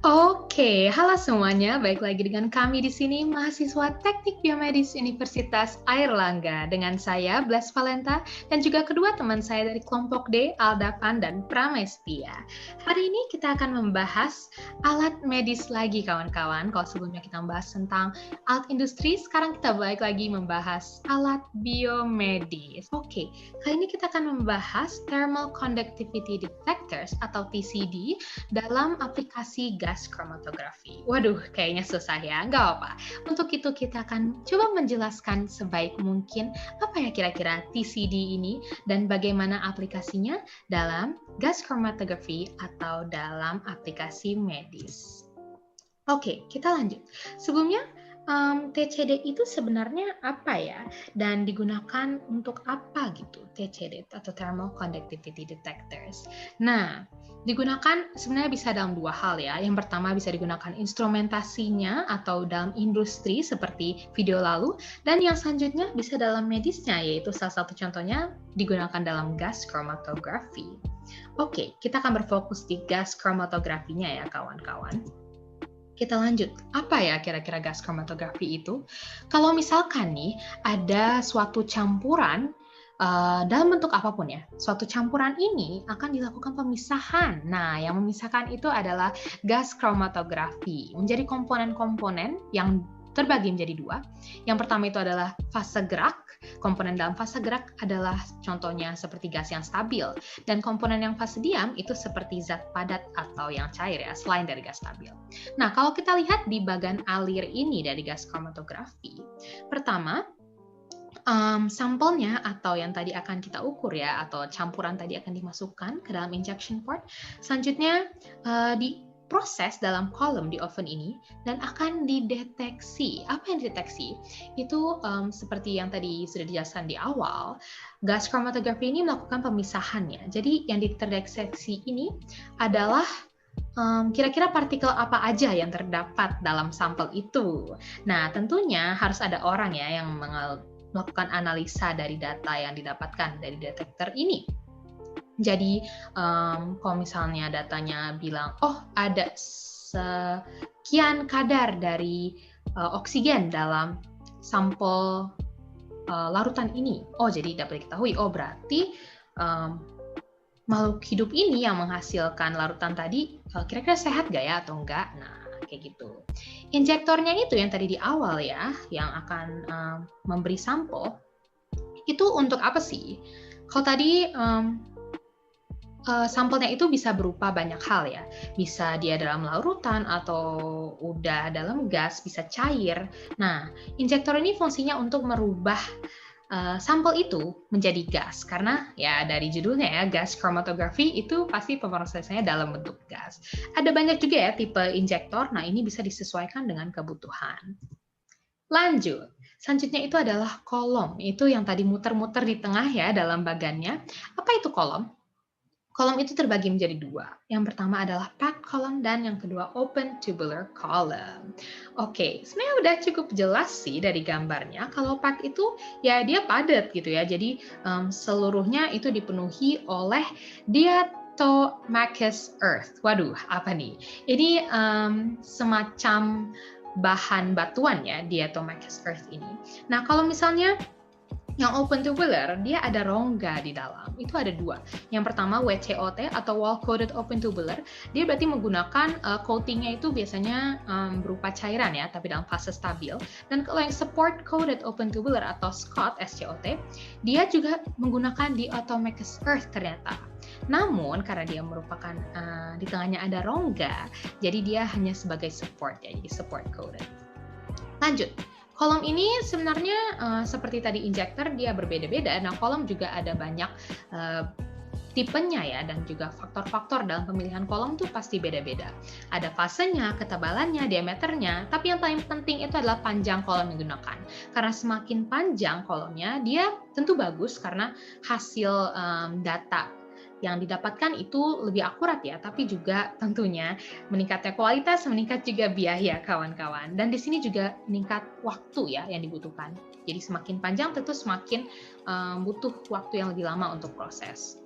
Oke, halo semuanya. Baik lagi dengan kami di sini, mahasiswa Teknik Biomedis Universitas Airlangga. Dengan saya, Blas Valenta, dan juga kedua teman saya dari kelompok D, Aldavan dan Pramestia. Hari ini kita akan membahas alat medis lagi, kawan-kawan. Kalau sebelumnya kita membahas tentang alat industri, sekarang kita balik lagi membahas alat biomedis. Oke, kali ini kita akan membahas Thermal Conductivity Detectors atau TCD dalam aplikasi gas chromatography. Waduh, kayaknya susah ya, nggak apa. Untuk itu kita akan coba menjelaskan sebaik mungkin apa ya kira-kira TCD ini dan bagaimana aplikasinya dalam gas chromatography atau dalam aplikasi medis. Oke, kita lanjut. Sebelumnya, TCD itu sebenarnya apa ya? Dan digunakan untuk apa gitu, TCD atau Thermal Conductivity Detectors? Nah, digunakan sebenarnya bisa dalam dua hal ya. Yang pertama bisa digunakan instrumentasinya atau dalam industri seperti video lalu, dan yang selanjutnya bisa dalam medisnya, yaitu salah satu contohnya digunakan dalam gas chromatography. Oke, kita akan berfokus di gas chromatography-nya ya kawan-kawan. Kita lanjut. Apa ya kira-kira gas chromatography itu? Kalau misalkan nih ada suatu campuran dalam bentuk apapun ya, suatu campuran ini akan dilakukan pemisahan. Nah, yang memisahkan itu adalah gas chromatography. Menjadi komponen-komponen yang terbagi menjadi dua. Yang pertama itu adalah fase gerak. Komponen dalam fase gerak adalah contohnya seperti gas yang stabil. Dan komponen yang fase diam itu seperti zat padat atau yang cair ya, selain dari gas stabil. Nah, kalau kita lihat di bagian alir ini dari gas chromatography, pertama, sampelnya atau yang tadi akan kita ukur ya, atau campuran tadi akan dimasukkan ke dalam injection port. Selanjutnya diproses dalam kolom di oven ini dan akan dideteksi. Apa yang dideteksi? Itu seperti yang tadi sudah dijelaskan di awal, gas chromatography ini melakukan pemisahannya. Jadi yang terdeteksi ini adalah kira-kira partikel apa aja yang terdapat dalam sampel itu. Nah, tentunya harus ada orang ya yang melakukan analisa dari data yang didapatkan dari detektor ini. Jadi, kalau misalnya datanya bilang, oh ada sekian kadar dari oksigen dalam sampel larutan ini. Oh, jadi dapat diketahui, oh berarti makhluk hidup ini yang menghasilkan larutan tadi kira-kira sehat gak ya atau enggak? Nah, kayak gitu. Injektornya itu yang tadi di awal ya, yang akan memberi sampel, itu untuk apa sih? Kalau tadi sampelnya itu bisa berupa banyak hal ya. Bisa dia dalam larutan atau udah dalam gas, bisa cair. Nah, injektor ini fungsinya untuk merubah sampel itu menjadi gas, karena ya dari judulnya ya, gas chromatography itu pasti pemrosesannya dalam bentuk gas. Ada banyak juga ya tipe injektor, nah ini bisa disesuaikan dengan kebutuhan. Lanjut, selanjutnya itu adalah kolom, itu yang tadi muter-muter di tengah ya dalam bagannya. Apa itu kolom? Kolom itu terbagi menjadi dua. Yang pertama adalah packed column dan yang kedua open tubular column. Oke, sebenarnya udah cukup jelas sih dari gambarnya. Kalau packed itu ya dia padat gitu ya. Jadi seluruhnya itu dipenuhi oleh diatomacous earth. Waduh, apa nih? Ini semacam bahan batuan ya, diatomacous earth ini. Nah, kalau misalnya yang open tubular, dia ada rongga di dalam. Itu ada dua. Yang pertama WCOT atau wall coated open tubular. Dia berarti menggunakan coatingnya itu biasanya berupa cairan ya, tapi dalam fase stabil. Dan kalau yang support coated open tubular atau SCOT, dia juga menggunakan diatomacous earth ternyata. Namun karena dia merupakan di tengahnya ada rongga, jadi dia hanya sebagai support ya, jadi support coated. Lanjut. Kolom ini sebenarnya seperti tadi injektor dia berbeda-beda. Nah, kolom juga ada banyak tipenya ya, dan juga faktor-faktor dalam pemilihan kolom tuh pasti beda-beda. Ada fasenya, ketebalannya, diameternya, tapi yang paling penting itu adalah panjang kolom yang digunakan. Karena semakin panjang kolomnya, dia tentu bagus karena hasil data yang didapatkan itu lebih akurat ya, tapi juga tentunya meningkatnya kualitas, meningkat juga biaya kawan-kawan. Dan di sini juga meningkat waktu ya yang dibutuhkan. Jadi semakin panjang tentu semakin butuh waktu yang lebih lama untuk proses.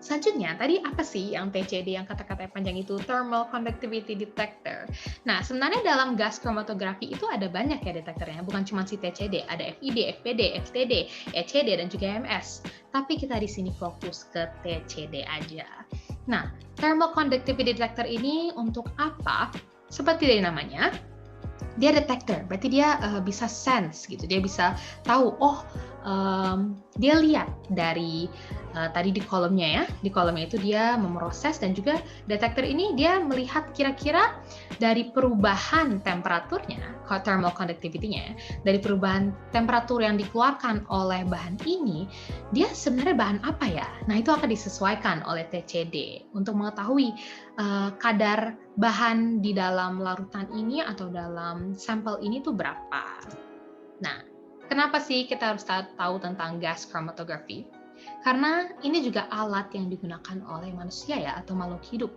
Selanjutnya, tadi apa sih yang TCD yang kata-kata panjang itu? Thermal Conductivity Detector. Nah, sebenarnya dalam gas chromatografi itu ada banyak ya detektornya, bukan cuma si TCD, ada FID, FPD, FTD, ECD, dan juga EMS. Tapi kita di sini fokus ke TCD aja. Nah, Thermal Conductivity Detector ini untuk apa? Seperti dari namanya, dia detektor, berarti dia bisa sense gitu, dia bisa tahu, dia lihat dari tadi di kolomnya ya, di kolomnya itu dia memproses dan juga detektor ini dia melihat kira-kira dari perubahan temperaturnya, thermal conductivity-nya, dari perubahan temperatur yang dikeluarkan oleh bahan ini, dia sebenarnya bahan apa ya? Nah, itu akan disesuaikan oleh TCD untuk mengetahui kadar bahan di dalam larutan ini atau dalam sampel ini tuh berapa. Nah, kenapa sih kita harus tahu tentang gas chromatography? Karena ini juga alat yang digunakan oleh manusia ya, atau makhluk hidup.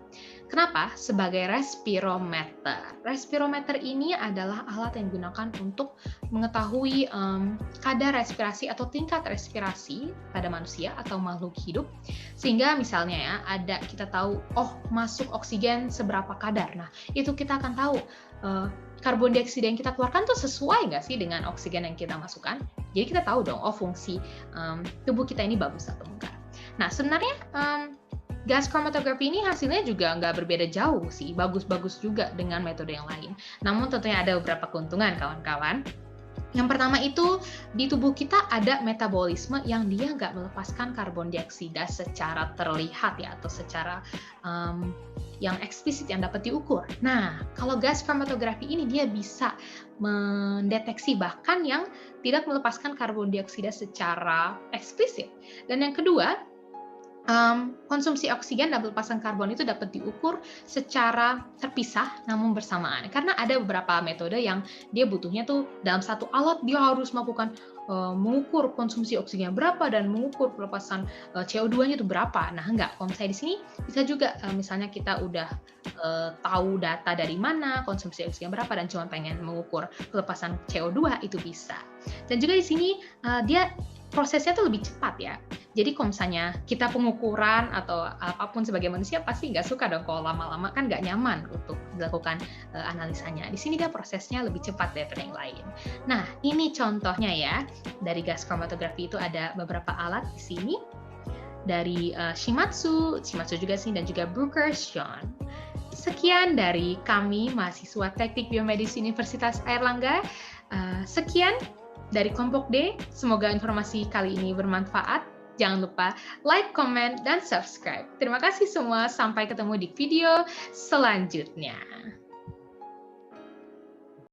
Kenapa? Sebagai respirometer. Respirometer ini adalah alat yang digunakan untuk mengetahui kadar respirasi atau tingkat respirasi pada manusia atau makhluk hidup. Sehingga misalnya ya, kita tahu, masuk oksigen seberapa kadar. Nah, itu kita akan tahu karbon dioksida yang kita keluarkan tuh sesuai nggak sih dengan oksigen yang kita masukkan? Jadi kita tahu dong, fungsi tubuh kita ini bagus atau enggak. Nah, sebenarnya gas chromatography ini hasilnya juga nggak berbeda jauh sih, bagus-bagus juga dengan metode yang lain. Namun tentunya ada beberapa keuntungan, kawan-kawan. Yang pertama itu, di tubuh kita ada metabolisme yang dia nggak melepaskan karbon dioksida secara terlihat ya, atau secara yang eksplisit yang dapat diukur. Nah, kalau gas chromatography ini dia bisa mendeteksi bahkan yang tidak melepaskan karbon dioksida secara eksplisit. Dan yang kedua, konsumsi oksigen dan pelepasan karbon itu dapat diukur secara terpisah namun bersamaan. Karena ada beberapa metode yang dia butuhnya tuh dalam satu alat dia harus melakukan mengukur konsumsi oksigen berapa dan mengukur pelepasan CO2-nya itu berapa. Nah, enggak. Kalau misalnya di sini bisa juga misalnya kita udah tahu data dari mana, konsumsi oksigen berapa dan cuma pengen mengukur pelepasan CO2 itu bisa. Dan juga di sini dia prosesnya tuh lebih cepat ya. Jadi kalau misalnya kita pengukuran atau apapun sebagai manusia pasti nggak suka dong kalau lama-lama, kan nggak nyaman untuk dilakukan analisanya. Di sini dia prosesnya lebih cepat daripada yang lain. Nah, ini contohnya ya, dari gas chromatography itu ada beberapa alat di sini. Dari Shimadzu juga sini, dan juga Bruker Sean. Sekian dari kami, mahasiswa Teknik Biomedis Universitas Airlangga. Sekian dari Kelompok D, semoga informasi kali ini bermanfaat. Jangan lupa like, comment, dan subscribe. Terima kasih semua, sampai ketemu di video selanjutnya.